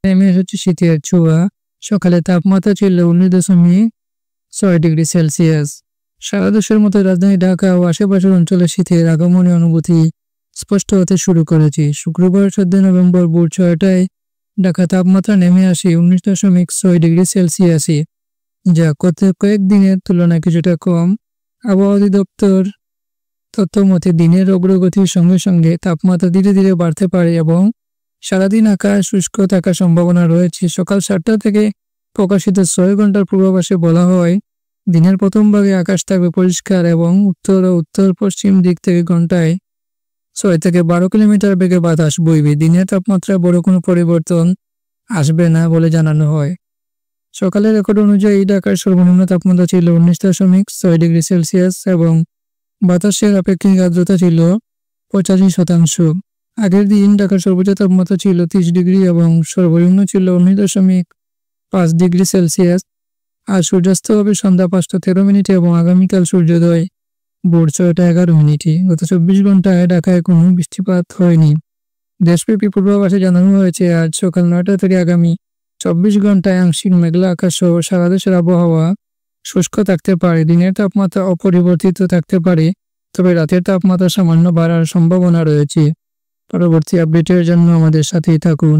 নেমে এসেছে শীতের ছোঁয়া। সকালে তাপমাত্রা ছিল 19.6 ডিগ্রি সেলসিয়াস। সারা দেশের মতো রাজধানী ঢাকা ও আশেপাশের অঞ্চলে শীতের আগমনী অনুভূতি স্পষ্ট হতে শুরু করেছে। শুক্রবার 14 নভেম্বর ভোর 6টায় ঢাকা তাপমাত্রা নেমে আসে 19.6 ডিগ্রি সেলসিয়াসে, যা গত কয়েকদিনের তুলনায় কিছুটা কম। আবহাওয়া অধিদপ্তর তথ্যমতে দিনের অগ্রগতির সঙ্গে সঙ্গে তাপমাত্রা ধীরে ধীরে বাড়তে পারে এবং সারাদিন আকাশ শুষ্ক থাকার সম্ভাবনা রয়েছে। সকাল 7টা থেকে প্রকাশিত 6 ঘন্টার পূর্বাভাসে বলা হয়, দিনের প্রথম ভাগে আকাশ থাকবে পরিষ্কার এবং উত্তর ও উত্তর পশ্চিম দিক থেকে ঘন্টায় 6 থেকে 12 কিলোমিটার বেগে বাতাস বইবে। দিনের তাপমাত্রায় বড় কোনো পরিবর্তন আসবে না বলে জানানো হয়। সকালের রেকর্ড অনুযায়ী ঢাকার সর্বনিম্ন তাপমাত্রা ছিল 19.6 ডিগ্রি সেলসিয়াস এবং বাতাসের আপেক্ষিক আর্দ্রতা ছিল 85%। আগের দিন ঢাকার সর্বোচ্চ তাপমাত্রা ছিল 30 ডিগ্রি এবং সর্বনিম্ন ছিল 19.5 ডিগ্রি সেলসিয়াস। আর সূর্যাস্ত হবে সন্ধ্যা 5টা 13 মিনিটে এবং আগামীকাল সূর্যোদয় ভোর 6টা 11 মিনিটে। গত 24 ঘন্টায় ঢাকায় কোনো বৃষ্টিপাত হয়নি। দেশব্যাপী পূর্বাভাসে জানানো হয়েছে, আজ সকাল 9টা থেকে আগামী 24 ঘন্টায় আংশিক মেঘলা আকাশ সহ সারা দেশের আবহাওয়া শুষ্ক থাকতে পারে। দিনের তাপমাত্রা অপরিবর্তিত থাকতে পারে, তবে রাতের তাপমাত্রা সামান্য বাড়ার সম্ভাবনা রয়েছে। পরবর্তী আপডেটের জন্য আমাদের সাথেই থাকুন।